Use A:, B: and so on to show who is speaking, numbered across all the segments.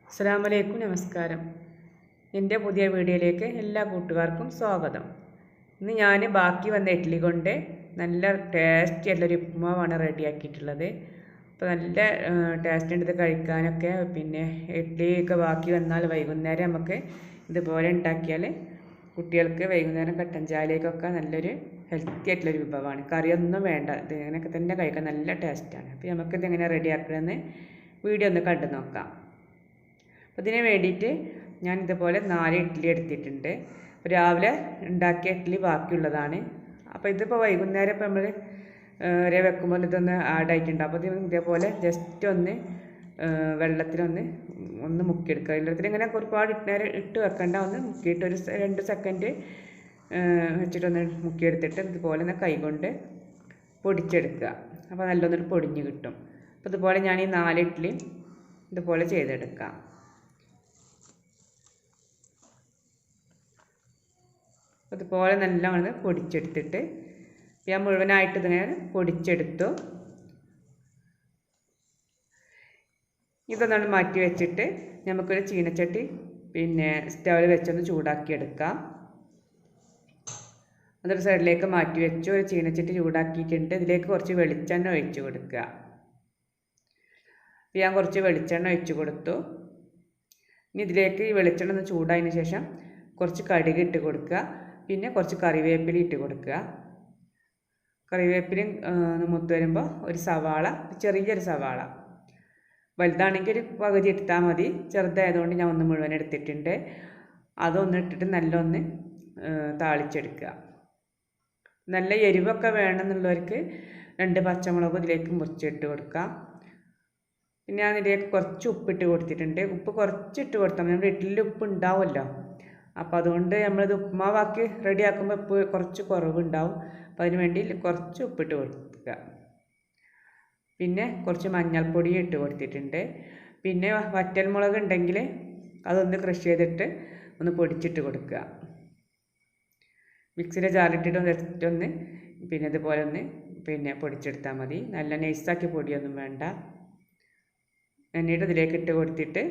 A: അസ്സലാമലൈക്കും, നമസ്കാരം. എൻ്റെ പുതിയ വീഡിയോയിലേക്ക് എല്ലാ കൂട്ടുകാർക്കും സ്വാഗതം. ഇന്ന് ഞാൻ ബാക്കി വന്ന ഇഡ്ഡലി കൊണ്ട് നല്ല ടേസ്റ്റി ആയിട്ടുള്ളൊരു ഉപ്പുമാവാണ് റെഡിയാക്കിയിട്ടുള്ളത്. അപ്പോൾ നല്ല ടേസ്റ്റ് ഉണ്ട് ഇത് കഴിക്കാനൊക്കെ. പിന്നെ ഇഡ്ഡലിയൊക്കെ ബാക്കി വന്നാൽ വൈകുന്നേരം നമുക്ക് ഇതുപോലെ ഉണ്ടാക്കിയാൽ കുട്ടികൾക്ക് വൈകുന്നേരം കട്ടൻ ചായയിലേക്കൊക്കെ നല്ലൊരു ഹെൽത്തി ആയിട്ടുള്ളൊരു വിഭവമാണ്. കറിയൊന്നും വേണ്ട, ഇത് ഇങ്ങനെയൊക്കെ തന്നെ കഴിക്കാൻ നല്ല ടേസ്റ്റാണ്. അപ്പോൾ നമുക്കിത് എങ്ങനെ റെഡിയാക്കണമെന്ന് വീഡിയോ ഒന്ന് കണ്ടു നോക്കാം. അപ്പോൾ ഇതിന് വേണ്ടിയിട്ട് ഞാൻ ഇതുപോലെ 4 ഇഡ്ഡലി എടുത്തിട്ടുണ്ട്. രാവിലെ ഉണ്ടാക്കിയ ഇഡ്ഡലി ബാക്കിയുള്ളതാണ്. അപ്പോൾ ഇതിപ്പോൾ വൈകുന്നേരം ഇപ്പോൾ നമ്മൾ വരെ വെക്കുമ്പോൾ ഇതൊന്ന് ആഡായിട്ടുണ്ട്. അപ്പോൾ ഇത് ഇതേപോലെ ജസ്റ്റ് ഒന്ന് വെള്ളത്തിലൊന്ന് മുക്കിയെടുക്കുക. വെള്ളത്തിൽ ഇങ്ങനെ ഒരുപാട് നേരം ഇട്ട് വെക്കേണ്ട, ഒന്ന് മുക്കിയിട്ട് ഒരു 2 സെക്കൻഡ് വെച്ചിട്ടൊന്ന് മുക്കിയെടുത്തിട്ട് ഇതുപോലെ ഒന്ന് കൈകൊണ്ട് പൊടിച്ചെടുക്കുക. അപ്പോൾ നല്ലൊന്നൊരു പൊടിഞ്ഞ് കിട്ടും. അപ്പോൾ ഇതുപോലെ ഞാൻ ഈ 4 ഇഡ്ഡലി ഇതുപോലെ ചെയ്തെടുക്കാം. അതുപോലെ നല്ലവണ്ണം പൊടിച്ചെടുത്തിട്ട് ഞാൻ മുഴുവനായിട്ട് ഇതിങ്ങനെ പൊടിച്ചെടുത്തു. ഇതൊന്നാണ് മാറ്റി വെച്ചിട്ട് നമുക്കൊരു ചീനച്ചട്ടി പിന്നെ സ്റ്റൗവിൽ വെച്ചൊന്ന് ചൂടാക്കിയെടുക്കാം. അതൊരു സൈഡിലേക്ക് മാറ്റി വെച്ചു. ഒരു ചീനച്ചട്ടി ചൂടാക്കിയിട്ടുണ്ട്. ഇതിലേക്ക് കുറച്ച് വെളിച്ചെണ്ണ ഒഴിച്ച് കൊടുക്കുക. ഞാൻ കുറച്ച് വെളിച്ചെണ്ണ ഒഴിച്ച് കൊടുത്തു. ഇനി ഇതിലേക്ക് ഈ വെളിച്ചെണ്ണ ഒന്ന് ചൂടായതിന് ശേഷം കുറച്ച് കടുക് ഇട്ട് കൊടുക്കുക. പിന്നെ കുറച്ച് കറിവേപ്പില ഇട്ട് കൊടുക്കുക. കറിവേപ്പിലയും മൂത്ത് വരുമ്പോൾ ഒരു സവാള, ചെറിയൊരു സവാള, വലുതാണെങ്കിൽ ഒരു പകുതി എടുത്താൽ മതി. ചെറുതായതുകൊണ്ട് ഞാൻ ഒന്ന് മുഴുവൻ എടുത്തിട്ടുണ്ട്. അതൊന്ന് ഇട്ടിട്ട് നല്ലൊന്ന് താളിച്ചെടുക്കുക. നല്ല എരിവൊക്കെ വേണമെന്നുള്ളവർക്ക് 2 പച്ചമുളക് ഇതിലേക്ക് മുറിച്ചിട്ട് കൊടുക്കാം. പിന്നെ ഞാൻ ഇതിലേക്ക് കുറച്ച് ഉപ്പിട്ട് കൊടുത്തിട്ടുണ്ട്. ഉപ്പ് കുറച്ചിട്ട് കൊടുത്താൽ മതി, നമ്മുടെ ഇഡ്ഡലിയിൽ ഉപ്പ് ഉണ്ടാവുമല്ലോ. അപ്പോൾ അതുകൊണ്ട് നമ്മളിത് ഉപ്പുമാവാക്കി റെഡിയാക്കുമ്പോൾ ഉപ്പ് കുറച്ച് കുറവുണ്ടാവും. അപ്പോൾ അതിന് വേണ്ടി കുറച്ച് ഉപ്പിട്ട് കൊടുക്കുക. പിന്നെ കുറച്ച് മഞ്ഞൾപ്പൊടി ഇട്ട് കൊടുത്തിട്ടുണ്ട്. പിന്നെ വറ്റൽമുളക് ഉണ്ടെങ്കിൽ അതൊന്ന് ക്രഷ് ചെയ്തിട്ട് ഒന്ന് പൊടിച്ചിട്ട് കൊടുക്കുക. മിക്സിയുടെ ജാറിട്ടിട്ട് ജസ്റ്റൊന്ന് പിന്നെ ഇതുപോലെ ഒന്ന് പൊടിച്ചെടുത്താൽ മതി. നല്ല നൈസാക്കി പൊടിയൊന്നും വേണ്ട. എന്നിട്ട് ഇതിലേക്ക് ഇട്ട് കൊടുത്തിട്ട്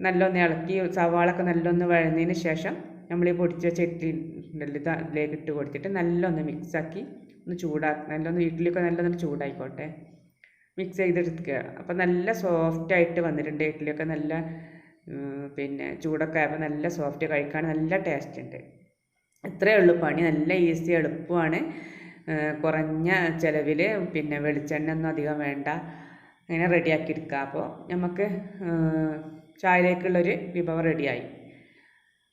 A: നല്ലൊന്ന് ഇളക്കി സവാളൊക്കെ നല്ലൊന്ന് വഴന്നതിന് ശേഷം നമ്മൾ ഈ പൊടിച്ച ചട്ടി ഇതിലേക്ക് ഇട്ട് കൊടുത്തിട്ട് നല്ലൊന്ന് മിക്സാക്കി ഒന്ന് ചൂടാക്കി നല്ലൊന്ന് ഇഡ്ഡലിയൊക്കെ നല്ലൊന്ന് ചൂടായിക്കോട്ടെ, മിക്സ് ചെയ്തെടുക്കുക. അപ്പോൾ നല്ല സോഫ്റ്റായിട്ട് വന്നിട്ടുണ്ട് ഇഡ്ഡലിയൊക്കെ. നല്ല ചൂടൊക്കെ ആയപ്പോൾ നല്ല സോഫ്റ്റ്, കഴിക്കാൻ നല്ല ടേസ്റ്റ് ഉണ്ട്. ഇത്രയേ ഉള്ളൂ പണി. നല്ല ഈസി, എളുപ്പമാണ്. കുറഞ്ഞ ചിലവിൽ വെളിച്ചെണ്ണ ഒന്നും അധികം വേണ്ട. അങ്ങനെ റെഡിയാക്കി എടുക്കുക. അപ്പോൾ നമുക്ക് ചായയിലേക്കുള്ളൊരു വിഭവം റെഡിയായി.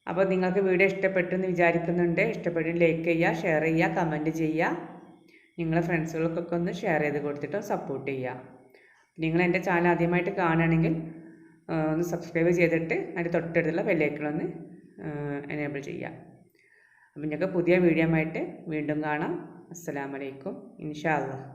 A: അപ്പോൾ നിങ്ങൾക്ക് വീഡിയോ ഇഷ്ടപ്പെട്ടെന്ന് വിചാരിക്കുന്നുണ്ട്. ഇഷ്ടപ്പെട്ട് ലൈക്ക് ചെയ്യുക, ഷെയർ ചെയ്യുക, കമൻറ്റ് ചെയ്യുക. നിങ്ങളെ ഫ്രണ്ട്സുകൾക്കൊക്കെ ഒന്ന് ഷെയർ ചെയ്ത് കൊടുത്തിട്ട് സപ്പോർട്ട് ചെയ്യുക. നിങ്ങൾ എൻ്റെ ചാനൽ ആദ്യമായിട്ട് കാണുകയാണെങ്കിൽ ഒന്ന് സബ്സ്ക്രൈബ് ചെയ്തിട്ട് അതിൻ്റെ തൊട്ടടുത്തുള്ള ബെല്ലൈക്കണൊന്ന് എനേബിൾ ചെയ്യുക. അപ്പോൾ നിങ്ങൾക്ക് പുതിയ വീഡിയോ ആയിട്ട് വീണ്ടും കാണാം. അസ്സലാമു അലൈക്കും. ഇൻഷാ അല്ലാഹ്.